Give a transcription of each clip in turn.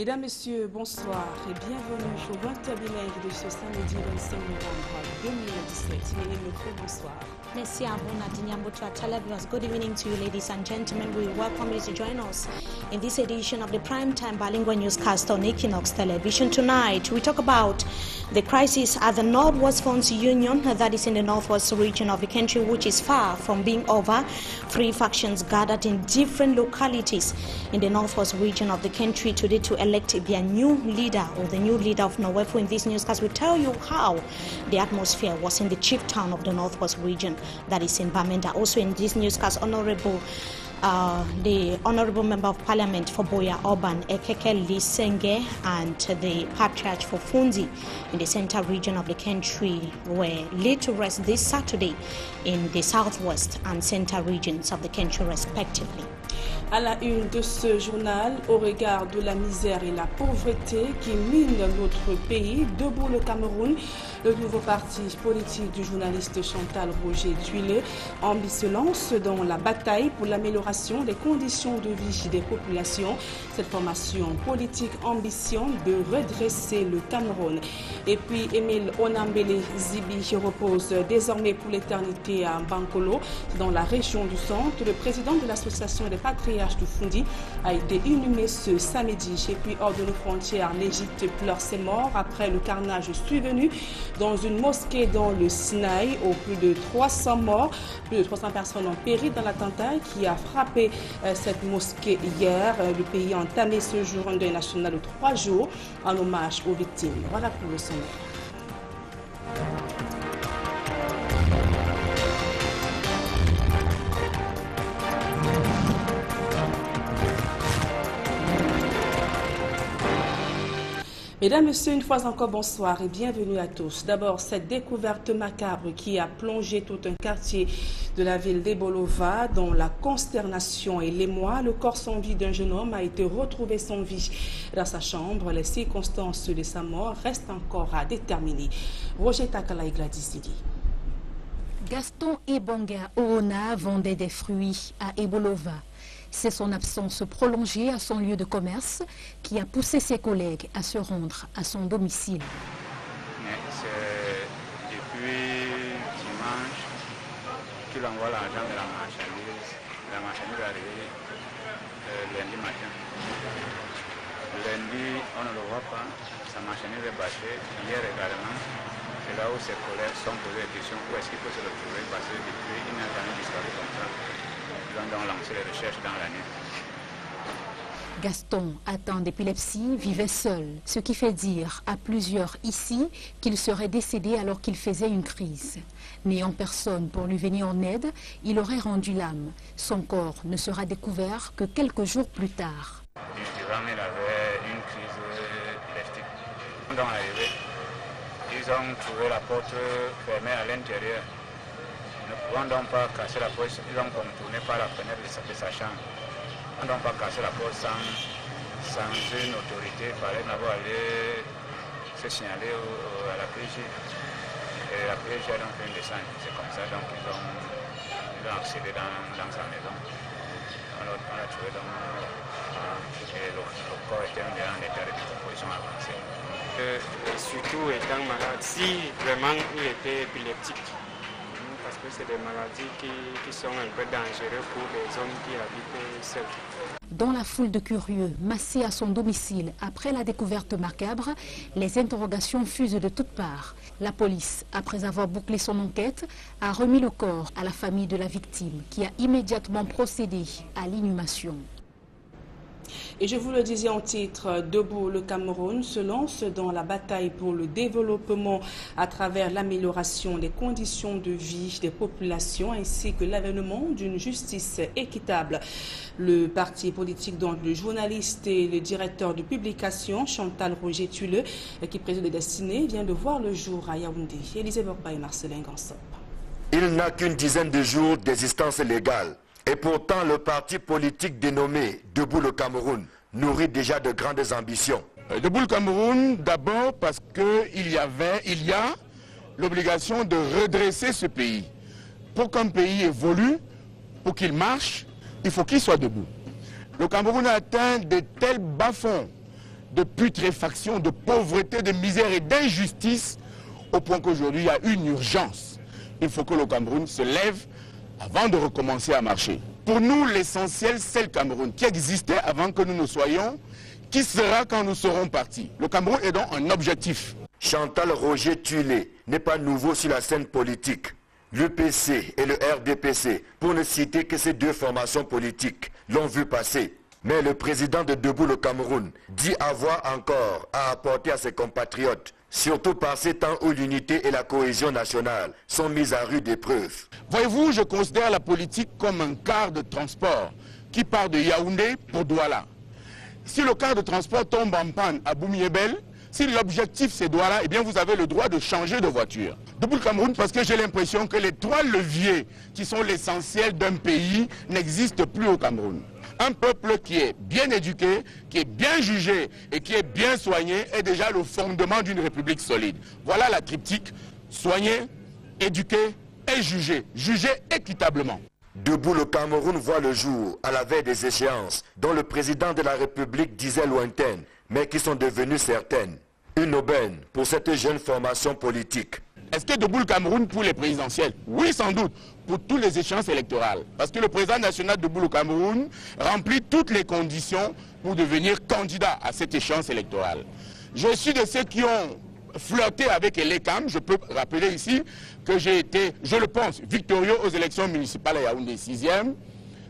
Mesdames, Messieurs, bonsoir et bienvenue au 20e live de ce samedi 25 novembre 2017. Bonsoir. Merci à vous, Nadine Yambotra Television. Good evening to you, ladies and gentlemen. We welcome you to join us in this edition of the primetime bilingual newscast on Equinox Television. Tonight, we talk about the crisis at the Northwest Funds Union, that is in the northwest region of the country, which is far from being over. Three factions gathered in different localities in the northwest region of the country today to elect their new leader, or the new leader of Norwefu. In this newscast, we tell you how the atmosphere was in the chief town of the northwest region, that is in Bamenda. Also in this newscast, the Honorable Member of Parliament for Boya Oban, Ekeke Lisenge, and the Patriarch for Funzi in the central region of the country were laid to rest this Saturday in the southwest and central regions of the country respectively. À la une de ce journal, au regard de la misère et la pauvreté qui minent notre pays, Debout le Cameroun, le nouveau parti politique du journaliste Chantal Roger Tuile se lance dans la bataille pour l'amélioration des conditions de vie des populations. Cette formation politique ambitionne de redresser le Cameroun. Et puis Émile Onambele Zibi repose désormais pour l'éternité à Bankolo, dans la région du centre. Le président de l'association des patriarches du Fundi a été inhumé ce samedi. Et puis hors de nos frontières, l'Égypte pleure ses morts après le carnage survenu dans une mosquée dans le Sinaï, où plus de 300 morts, plus de 300 personnes ont péri dans l'attentat qui a frappé cette mosquée hier. Le pays a entamé ce jour un deuil national de 3 jours en hommage aux victimes. Voilà pour le sommaire. Mesdames, Messieurs, une fois encore, bonsoir et bienvenue à tous. D'abord, cette découverte macabre qui a plongé tout un quartier de la ville d'Ebolova dans la consternation et l'émoi. Le corps sans vie d'un jeune homme a été retrouvé sans vie dans sa chambre. Les circonstances de sa mort restent encore à déterminer. Roger Takala et Gladys Sidi. Gaston Ebonga Oona vendait des fruits à Ebolova. C'est son absence prolongée à son lieu de commerce qui a poussé ses collègues à se rendre à son domicile. C'est depuis dimanche qu'il envoie l'argent de la marchandise. La marchandise est arrivée lundi matin. Lundi, on ne le voit pas. Sa marchandise est bâchée. Hier également, c'est là où ses collègues sont posés des questions. Où est-ce qu'il peut se retrouver? Parce que depuis, il n'a jamais disparu comme ça. Ils ont donc lancé les recherches dans la nuit. Gaston, atteint d'épilepsie, vivait seul, ce qui fait dire à plusieurs ici qu'il serait décédé alors qu'il faisait une crise. N'ayant personne pour lui venir en aide, il aurait rendu l'âme. Son corps ne sera découvert que quelques jours plus tard. Durant, il avait une crise épileptique. Dans l'arrivée, ils ont trouvé la porte fermée à l'intérieur. Ne pouvant donc pas casser la porte, ils ont contourné par la fenêtre de sa chambre. Ils n'ont pas cassé la porte sans une autorité. Il fallait d'abord aller se signaler à la PJ. Et la PJ a donc fait une descente. C'est comme ça donc ils ont accédé dans sa maison. On l'a trouvé donc et le corps était en état de décomposition avancée. Surtout étant malade, si vraiment il était épileptique. Parce que c'est des maladies qui sont un peu dangereuses pour les hommes qui habitent seuls. Dans la foule de curieux massés à son domicile après la découverte macabre, les interrogations fusent de toutes parts. La police, après avoir bouclé son enquête, a remis le corps à la famille de la victime qui a immédiatement procédé à l'inhumation. Et je vous le disais en titre, Debout le Cameroun se lance dans la bataille pour le développement à travers l'amélioration des conditions de vie des populations ainsi que l'avènement d'une justice équitable. Le parti politique, donc le journaliste et le directeur de publication, Chantal Roger Tuile, qui préside les destinées, vient de voir le jour à Yaoundé. Élisée Borba et Marcelin Gansop. Il n'a qu'une dizaine de jours d'existence légale. Et pourtant, le parti politique dénommé Debout le Cameroun nourrit déjà de grandes ambitions. Debout le Cameroun, d'abord parce qu'il y a l'obligation de redresser ce pays. Pour qu'un pays évolue, pour qu'il marche, il faut qu'il soit debout. Le Cameroun a atteint de tels bas-fonds de putréfaction, de pauvreté, de misère et d'injustice, au point qu'aujourd'hui il y a une urgence. Il faut que le Cameroun se lève avant de recommencer à marcher. Pour nous, l'essentiel, c'est le Cameroun qui existait avant que nous ne soyons, qui sera quand nous serons partis. Le Cameroun est donc un objectif. Chantal Roger Tulé n'est pas nouveau sur la scène politique. L'UPC et le RDPC, pour ne citer que ces deux formations politiques, l'ont vu passer. Mais le président de Debout le Cameroun dit avoir encore à apporter à ses compatriotes, surtout par ces temps où l'unité et la cohésion nationale sont mises à rude épreuve. Voyez-vous, je considère la politique comme un car de transport qui part de Yaoundé pour Douala. Si le car de transport tombe en panne à Boumiébel, si l'objectif c'est Douala, eh bien vous avez le droit de changer de voiture. Debout le Cameroun, parce que j'ai l'impression que les trois leviers qui sont l'essentiel d'un pays n'existent plus au Cameroun. Un peuple qui est bien éduqué, qui est bien jugé et qui est bien soigné est déjà le fondement d'une république solide. Voilà la triptyque: soigner, éduquer et juger. Juger équitablement. Debout le Cameroun voit le jour à la veille des échéances dont le président de la République disait lointaines, mais qui sont devenues certaines. Une aubaine pour cette jeune formation politique. Est-ce que Debout le Cameroun pour les présidentielles? Oui, sans doute, pour toutes les échéances électorales. Parce que le président national de Debout le Cameroun remplit toutes les conditions pour devenir candidat à cette échéance électorale. Je suis de ceux qui ont flirté avec l'ECAM. Je peux rappeler ici que j'ai été, je le pense, victorieux aux élections municipales à Yaoundé 6e.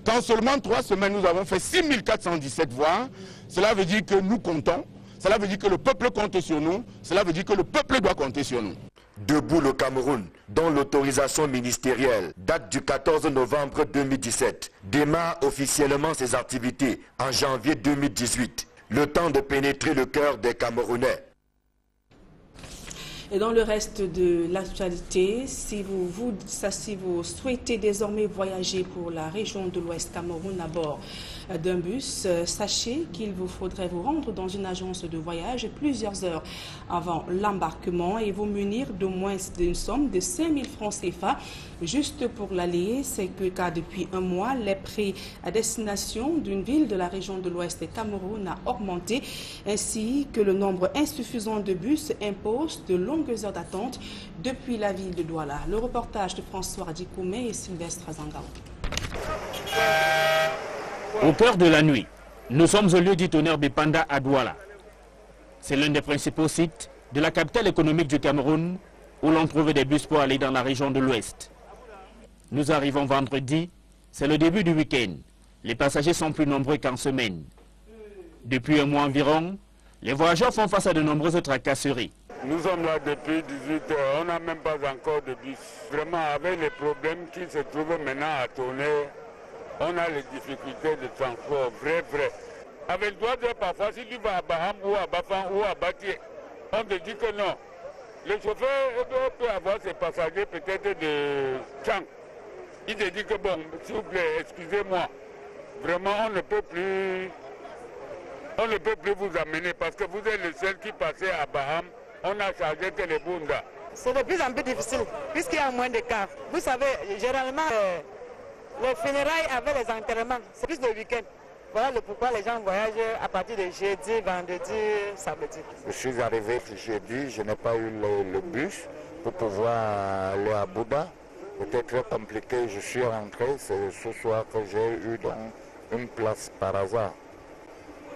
Qu'en seulement 3 semaines, nous avons fait 6417 voix. Cela veut dire que nous comptons. Cela veut dire que le peuple compte sur nous. Cela veut dire que le peuple doit compter sur nous. Debout le Cameroun, dont l'autorisation ministérielle date du 14 novembre 2017, démarre officiellement ses activités en janvier 2018. Le temps de pénétrer le cœur des Camerounais. Et dans le reste de l'actualité, si vous souhaitez désormais voyager pour la région de l'Ouest Cameroun à bord d'un bus, sachez qu'il vous faudrait vous rendre dans une agence de voyage plusieurs heures avant l'embarquement et vous munir d'au moins d'une somme de 5 000 francs CFA juste pour l'aller. C'est que car depuis un mois, les prix à destination d'une ville de la région de l'Ouest Cameroun a augmenté, ainsi que le nombre insuffisant de bus impose de longues heures d'attente depuis la ville de Douala. Le reportage de François Dikoumé et Sylvestre Azangao. Au cœur de la nuit, nous sommes au lieu du tonnerre Bipanda à Douala. C'est l'un des principaux sites de la capitale économique du Cameroun où l'on trouve des bus pour aller dans la région de l'Ouest. Nous arrivons vendredi, c'est le début du week-end. Les passagers sont plus nombreux qu'en semaine. Depuis un mois environ, les voyageurs font face à de nombreuses tracasseries. Nous sommes là depuis 18 heures, on n'a même pas encore de bus. Vraiment, avec les problèmes qui se trouvent maintenant à tourner, on a les difficultés de transport, vrai. Avec 3 heures parfois, si tu vas à Baham ou à Bafan ou à Batié, on te dit que non. Le chauffeur peut avoir ses passagers peut-être de Tchang. Il te dit que bon, s'il vous plaît, excusez-moi, vraiment on ne peut plus vous amener parce que vous êtes le seul qui passait à Baham. On a chargé que les Bunda. C'est de plus en plus difficile, puisqu'il y a moins de cars. Vous savez, généralement, les funérailles avec les enterrements, c'est plus le week-end. Voilà pourquoi les gens voyagent à partir de jeudi, vendredi, samedi. Je suis arrivé jeudi, je n'ai pas eu le bus pour pouvoir aller à Bouddha. C'était très compliqué, je suis rentré, c'est ce soir que j'ai eu donc une place par hasard.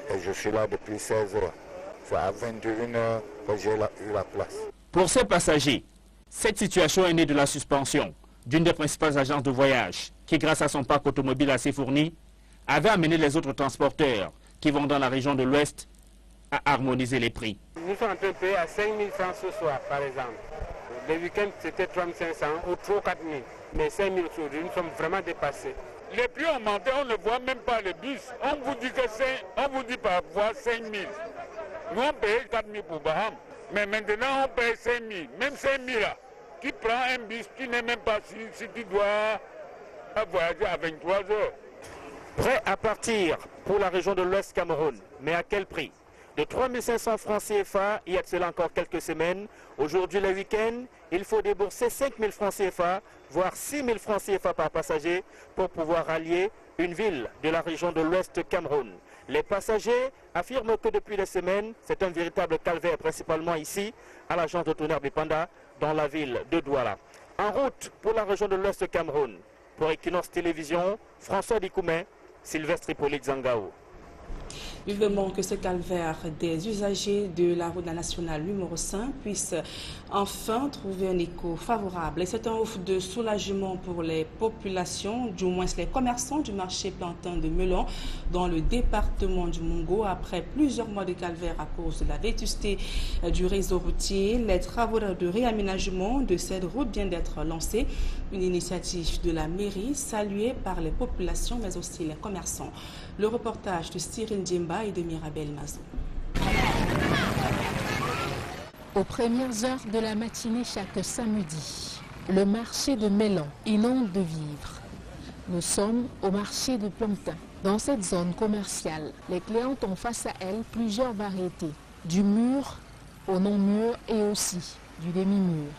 Et je suis là depuis 16 heures. C'est à 21 heures que j'ai eu la place. Pour ces passagers, cette situation est née de la suspension d'une des principales agences de voyage qui, grâce à son parc automobile assez fourni, avait amené les autres transporteurs qui vont dans la région de l'Ouest à harmoniser les prix. Nous sommes en train de payer à 5 000 francs ce soir, par exemple. Le week-end, c'était 3 500 ou 3 4 000. Mais 5 000 aujourd'hui, nous sommes vraiment dépassés. Les prix ont monté, on ne voit même pas les bus. On vous dit parfois 5 000. Nous, on paye 4 000 pour Baham. Mais maintenant, on paye 5 000. Même 5 000 là, qui prend un bus, tu n'es même pas si tu dois voyager à 23 heures. Prêt à partir pour la région de l'Ouest Cameroun, mais à quel prix? De 3 500 francs CFA, il y a de cela encore quelques semaines. Aujourd'hui, le week-end, il faut débourser 5 000 francs CFA, voire 6 000 francs CFA par passager pour pouvoir allier une ville de la région de l'Ouest Cameroun. Les passagers affirment que depuis des semaines, c'est un véritable calvaire, principalement ici, à l'agence de Tonnerre Bipanda, dans la ville de Douala. En route pour la région de l'Ouest du Cameroun. Pour Equinox Télévision, François Dikoumé, Sylvestre Hippolyte Zangao. Vivement que ce calvaire des usagers de la route nationale numéro 5 puisse enfin trouver un écho favorable. Et c'est un offre de soulagement pour les populations, du moins les commerçants du marché plantain de Melon dans le département du Mungo. Après plusieurs mois de calvaire à cause de la vétusté du réseau routier, les travaux de réaménagement de cette route viennent d'être lancés. Une initiative de la mairie saluée par les populations mais aussi les commerçants. Le reportage de Cyril Djemba et de Mirabel Mazou. Aux premières heures de la matinée chaque samedi, le marché de Melon inonde de vivres. Nous sommes au marché de Plantain. Dans cette zone commerciale, les clientes ont face à elles plusieurs variétés, du mûr au non-mûr et aussi du demi-mûr.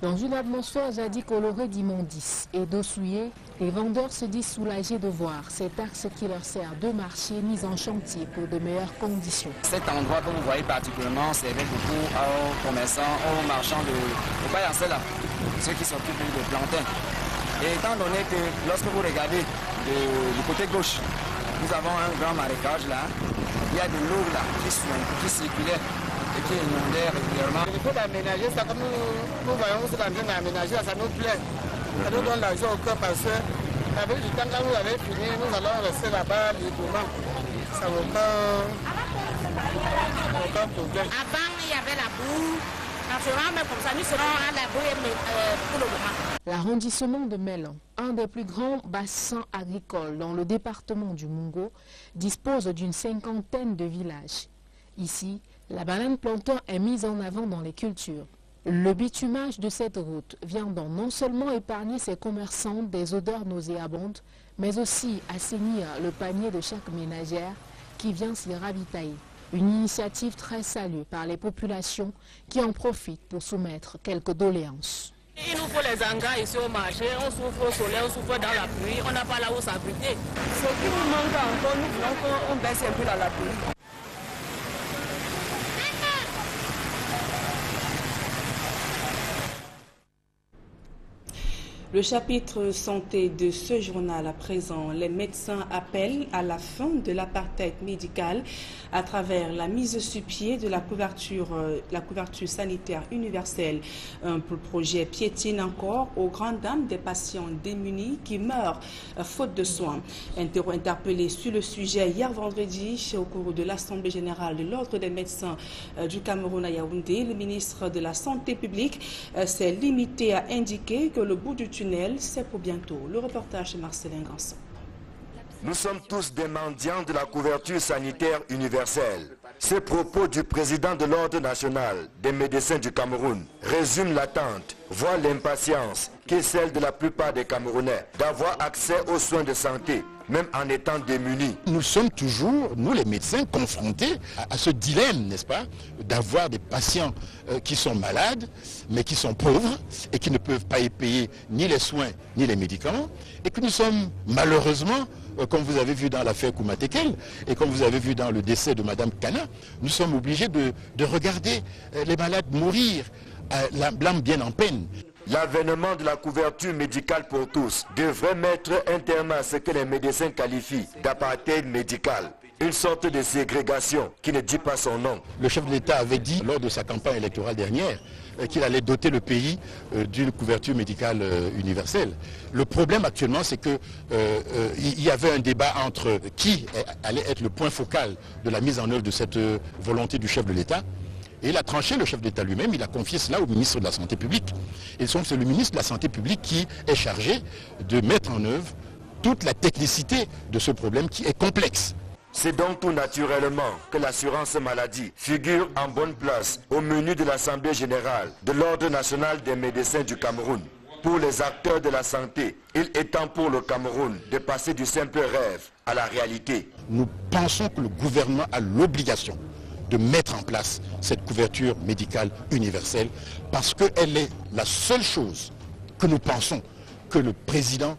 Dans une atmosphère jadis colorée d'immondices et d'eau souillée, les vendeurs se disent soulagés de voir cet axe qui leur sert de marché mis en chantier pour de meilleures conditions. Cet endroit que vous voyez particulièrement servait beaucoup aux commerçants, aux marchands de Bayancé là, ceux qui s'occupent de plantain. Et étant donné que lorsque vous regardez du côté gauche, nous avons un grand marécage là, il y a de l'eau là qui circulait et qui inondait régulièrement. Il faut l'aménager, ça comme nous voyons ce qu'on est en train d'aménager, ça nous plaît. Ça nous donne l'argent au cœur parce que avec du temps quand vous avez fini, nous allons rester là-bas librement. Ça ne vaut aucun problème. Avant, il y avait la boue. Naturellement, mais comme ça, nous serons à la boue pour le moment. L'arrondissement de Melon, un des plus grands bassins agricoles dans le département du Mungo, dispose d'une 50aine de villages. Ici, la banane plantain est mise en avant dans les cultures. Le bitumage de cette route vient donc non seulement épargner ses commerçants des odeurs nauséabondes, mais aussi assainir le panier de chaque ménagère qui vient s'y ravitailler. Une initiative très saluée par les populations qui en profitent pour soumettre quelques doléances. Il nous faut les engrais ici au marché, on souffre au soleil, on souffre dans la pluie, on n'a pas là où s'abriter. Ce qui nous manque encore, nous voulons qu'on baisse un peu dans la pluie. Le chapitre santé de ce journal à présent, les médecins appellent à la fin de l'apartheid médical à travers la mise sur pied de la couverture sanitaire universelle. Un projet piétine encore aux grandes dames des patients démunis qui meurent faute de soins. Interpellé sur le sujet hier vendredi au cours de l'Assemblée générale de l'Ordre des médecins du Cameroun à Yaoundé, le ministre de la Santé publique s'est limité à indiquer que le bout du tunnel, c'est pour bientôt. Le reportage de Marcelin Ganson. Nous sommes tous des mendiants de la couverture sanitaire universelle. Ces propos du président de l'Ordre national des médecins du Cameroun résument l'attente, voire l'impatience, qui est celle de la plupart des Camerounais, d'avoir accès aux soins de santé, même en étant démunis. Nous sommes toujours, nous les médecins, confrontés à ce dilemme, n'est-ce pas, d'avoir des patients qui sont malades, mais qui sont pauvres et qui ne peuvent pas y payer ni les soins ni les médicaments, et que nous sommes malheureusement, comme vous avez vu dans l'affaire Koumatekel et comme vous avez vu dans le décès de Madame Kana, nous sommes obligés de regarder les malades mourir, l'âme bien en peine. L'avènement de la couverture médicale pour tous devrait mettre un terme à ce que les médecins qualifient d'apartheid médical. Une sorte de ségrégation qui ne dit pas son nom. Le chef de l'État avait dit lors de sa campagne électorale dernière qu'il allait doter le pays d'une couverture médicale universelle. Le problème actuellement, c'est qu'il y avait un débat entre qui allait être le point focal de la mise en œuvre de cette volonté du chef de l'État. Et il a tranché, le chef d'État lui-même, il a confié cela au ministre de la Santé publique. Et c'est le ministre de la Santé publique qui est chargé de mettre en œuvre toute la technicité de ce problème qui est complexe. C'est donc tout naturellement que l'assurance maladie figure en bonne place au menu de l'Assemblée générale de l'Ordre national des médecins du Cameroun. Pour les acteurs de la santé, il est temps pour le Cameroun de passer du simple rêve à la réalité. Nous pensons que le gouvernement a l'obligation de mettre en place cette couverture médicale universelle parce qu'elle est la seule chose que nous pensons que le président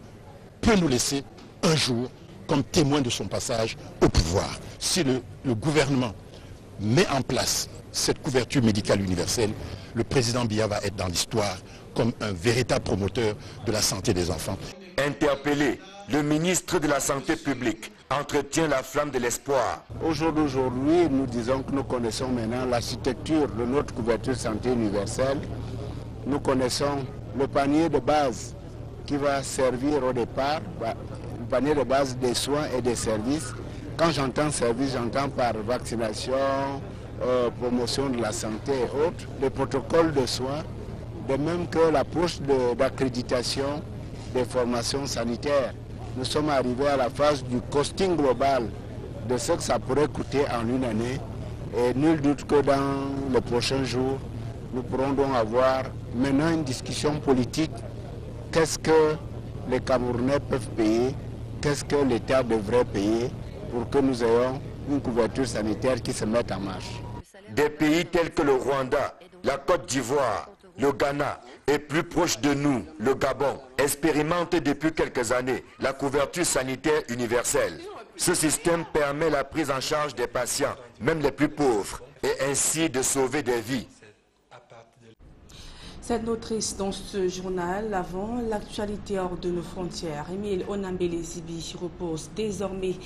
peut nous laisser un jour comme témoin de son passage au pouvoir. voir. Si le gouvernement met en place cette couverture médicale universelle, le président Biya va être dans l'histoire comme un véritable promoteur de la santé des enfants. Interpellé, le ministre de la Santé publique entretient la flamme de l'espoir. Au jour d'aujourd'hui, nous disons que nous connaissons maintenant l'architecture de notre couverture santé universelle. Nous connaissons le panier de base qui va servir au départ, le panier de base des soins et des services. Quand j'entends service, j'entends par vaccination, promotion de la santé et autres, les protocoles de soins, de même que l'approche d'accréditation des formations sanitaires. Nous sommes arrivés à la phase du costing global de ce que ça pourrait coûter en une année. Et nul doute que dans les prochains jours, nous pourrons donc avoir maintenant une discussion politique. Qu'est-ce que les Camerounais peuvent payer? Qu'est-ce que l'État devrait payer pour que nous ayons une couverture sanitaire qui se mette en marche? Des pays tels que le Rwanda, la Côte d'Ivoire, le Ghana et plus proche de nous, le Gabon, expérimentent depuis quelques années la couverture sanitaire universelle. Ce système permet la prise en charge des patients, même les plus pauvres, et ainsi de sauver des vies. Cette notice dans ce journal avant l'actualité hors de nos frontières. Émile Onambele-Zibi repose désormais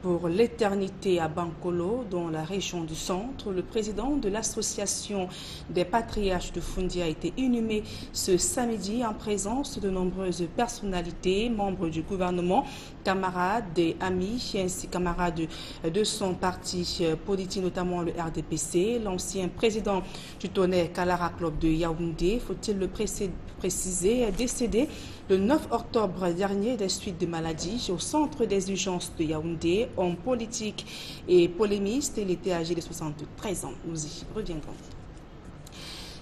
pour l'éternité à Bankolo, dans la région du centre. Le président de l'association des patriarches de Fundia a été inhumé ce samedi en présence de nombreuses personnalités, membres du gouvernement, camarades et amis, ainsi camarades de son parti politique, notamment le RDPC. L'ancien président du Tonnerre Kalara Club de Yaoundé, faut-il le préciser, est décédé le 9 octobre dernier des suites de maladies au centre des urgences de Yaoundé. Homme politique et polémiste, il était âgé de 73 ans. Nous y reviendrons.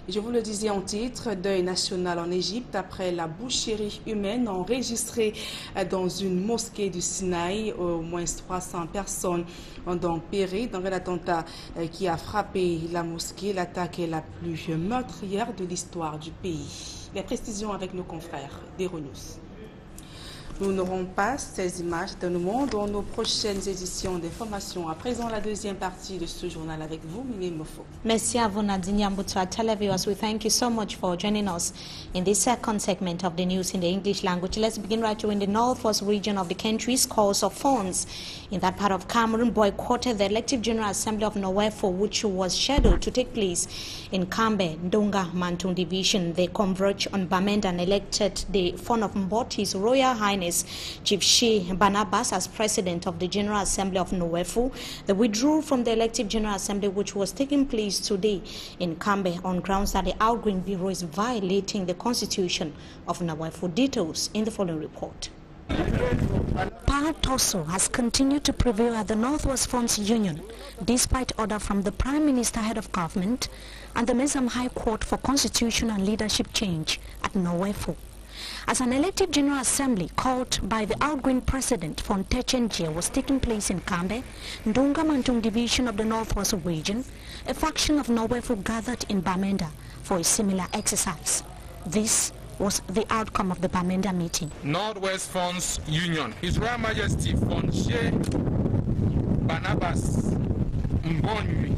Je vous le disais en titre, deuil national en Égypte après la boucherie humaine enregistrée dans une mosquée du Sinaï. Au moins 300 personnes ont donc péri dans l'attentat qui a frappé la mosquée. L'attaque est la plus meurtrière de l'histoire du pays. Les précisions avec nos confrères d'Euronews. Nous n'aurons pas ces images dans le monde dans nos prochaines éditions d'information. À présent, la deuxième partie de ce journal avec vous, Mine Mofo. Merci à vous, Nadine Yambutra. Televiewers, we thank you so much for joining us in this second segment of the news in the English language. Let's begin right away in the northwest region of the country. Scores of phones in that part of Cameroon boycotted the elective General Assembly of Nowefo, which was scheduled to take place in Kambe, Ndonga, Mantung Division. They converged on Bamenda and elected the Fon of Mbot, His Royal Highness Chief Shea Barnabas as President of the General Assembly of Nowefo. They withdrew from the elective General Assembly, which was taking place today in Kambe, on grounds that the outgoing bureau is violating the Constitution of Nowefo. Details in the following report. Power tussle has continued to prevail at the Northwest Fronts Union, despite order from the Prime Minister, head of government, and the Mesam High Court for constitutional and leadership change at Nowefo. As an elective General Assembly called by the outgoing President Fontechenjia was taking place in Kambe, Ndonga Mantung Division of the Northwest region, a faction of Nowefo gathered in Bamenda for a similar exercise. This was the outcome of the Bamenda meeting. Northwest Funds Union, His Royal Majesty Fonche Barnabas Mbonyi,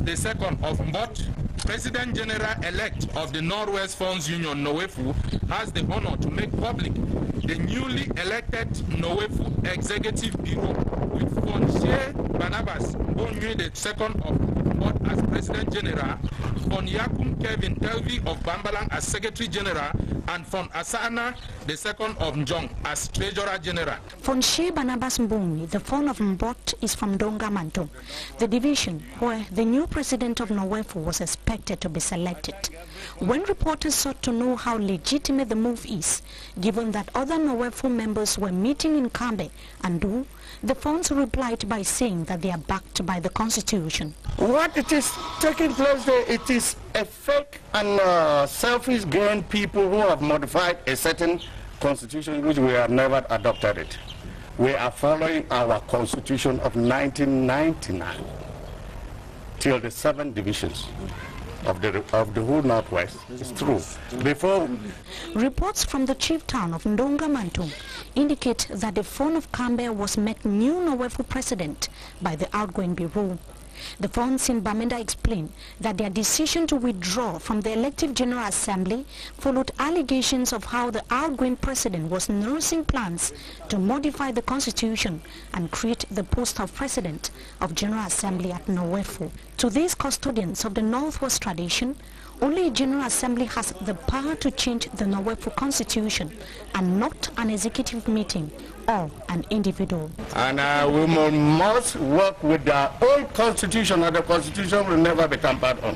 the second of Mbot, President General-elect of the Northwest Funds Union, Nowefo, has the honor to make public the newly elected Nowefo Executive Bureau with Fonche Barnabas Mbonyi, the second of Mbot as President General, Fon Yakum Kevin Telvi of Bambalang as Secretary General, and Fon Asana, the second of Njong, as Treasurer General. Fonche Barnabas Mbonyi, the Fon of Mbot, is from Ndonga Mantung, the division where the new President of Nowefo was expected to be selected. When reporters sought to know how legitimate the move is, given that other Nowefo members were meeting in Kambe and Do, the Fons replied by saying that they are backed by the Constitution. What it is taking place there, it is a fake and selfish gain people who have modified a certain constitution which we have never adopted it. We are following our constitution of 1999 till the 7 divisions. of the whole Northwest. It's true. Before, reports from the chief town of Ndonga Mantung indicate that the phone of Kambe was made new Nowefu president by the outgoing bureau. The Fonds in Bamenda explained that their decision to withdraw from the elective General Assembly followed allegations of how the outgoing president was nursing plans to modify the constitution and create the post of president of General Assembly at Nowefu. To these custodians of the Northwest tradition, only a General Assembly has the power to change the Nowefu constitution and not an executive meeting or an individual. And we must work with our own constitution, and the constitution will never be tampered on.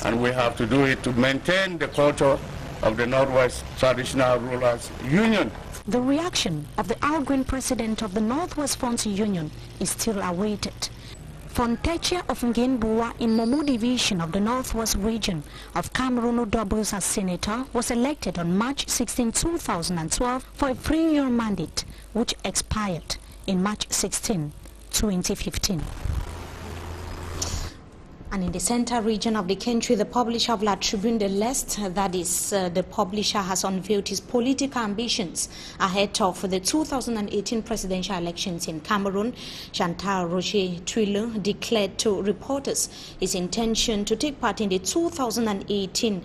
And we have to do it to maintain the culture of the Northwest Traditional Rulers Union. The reaction of the outgoing president of the Northwest Fonds Union is still awaited. Fontechia of Ngenbua in Momu Division of the Northwest Region of Cameroon doubles as senator was elected on March 16, 2012 for a 3-year mandate which expired in March 16, 2015. And in the central region of the country, the publisher of La Tribune de l'Est, that is, the publisher has unveiled his political ambitions ahead of the 2018 presidential elections in Cameroon. Chantal Roger Tuile declared to reporters his intention to take part in the 2018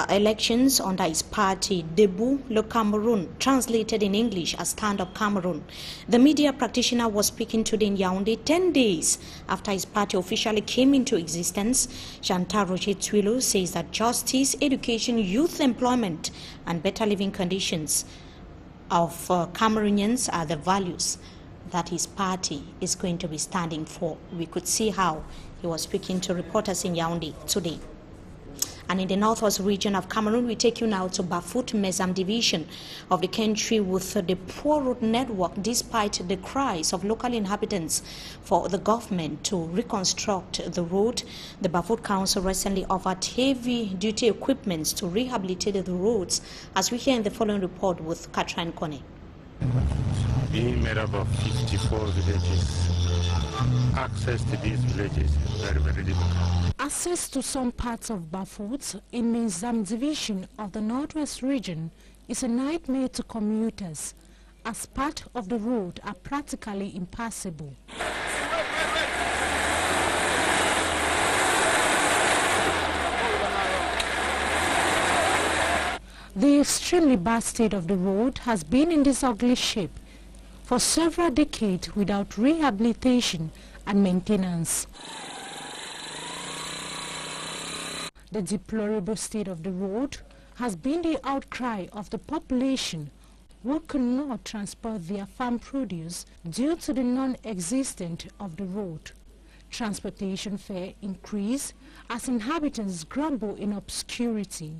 elections under his party, Debout le Cameroun, translated in English as Stand Up Cameroon. The media practitioner was speaking today in Yaoundé 10 days after his party officially came into existence. Chantal Roger Tuile says that justice, education, youth employment and better living conditions of Cameroonians are the values that his party is going to be standing for. We could see how he was speaking to reporters in Yaoundé today. And in the northwest region of Cameroon, we take you now to Bafut Mezam division of the country with the poor road network, despite the cries of local inhabitants for the government to reconstruct the road. The Bafut Council recently offered heavy-duty equipment to rehabilitate the roads, as we hear in the following report with Katran Kone. Being made up of 54 villages, access to these villages is very, very difficult. Access to some parts of Bafut in Mezam division of the northwest region is a nightmare to commuters, as part of the road are practically impassable. The extremely bad state of the road has been in this ugly shape for several decades without rehabilitation and maintenance. The deplorable state of the road has been the outcry of the population who could not transport their farm produce due to the non-existence of the road. Transportation fare increase as inhabitants grumble in obscurity.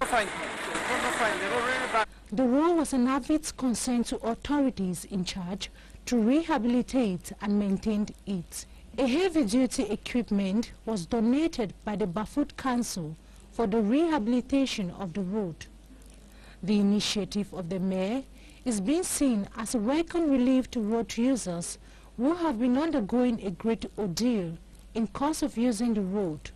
The road was an avid concern to authorities in charge to rehabilitate and maintain it. A heavy-duty equipment was donated by the Bafut Council for the rehabilitation of the road. The initiative of the mayor is being seen as a welcome relief to road users who have been undergoing a great ordeal in course of using the road.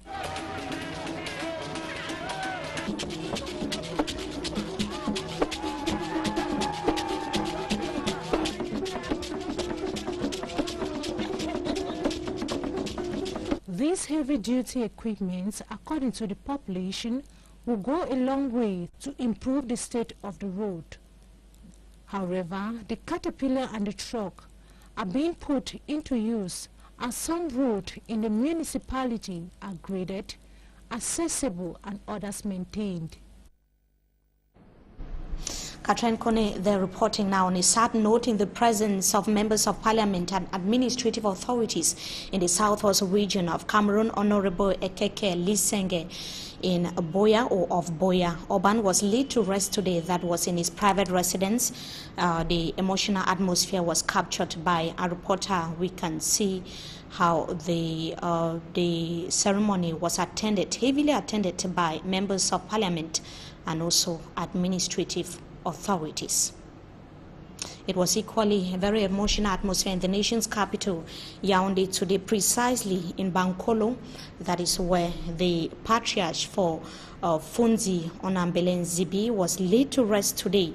These heavy-duty equipments, according to the population, will go a long way to improve the state of the road. However, the caterpillar and the truck are being put into use as some roads in the municipality are graded, accessible and others maintained. Katrin Kone, they're reporting now on a sad note in the presence of members of parliament and administrative authorities in the southwest region of Cameroon. Honorable Ekeke Lisenge in Boya or of Boya Oban was laid to rest today. That was in his private residence. The emotional atmosphere was captured by a reporter. We can see how the ceremony was attended, heavily attended by members of parliament and also administrative authorities. It was equally a very emotional atmosphere in the nation's capital, Yaoundé, today, precisely in Bankolo. That is where the patriarch for Funzi Onambele Zibi was laid to rest today.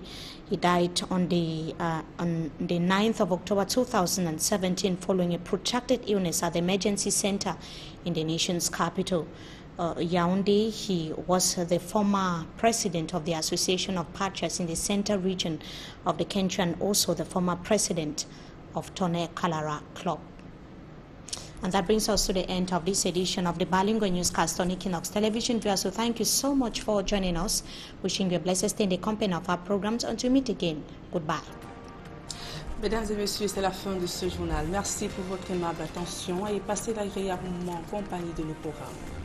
He died on the 9th of October 2017 following a protracted illness at the emergency center in the nation's capital, Yaoundé. He was the former president of the Association of Patriarchs in the Center region of the country and also the former president of Tonnerre Kalara Club. And that brings us to the end of this edition of the bilingual newscast on Equinox Television. Viewers, so thank you so much for joining us. Wishing you a blessed stay in the company of our programs. Until we meet again, goodbye. Mesdames et messieurs, c'est la fin de ce journal. Merci pour votre aimable attention et passez l'agréable moment en compagnie de nos programmes.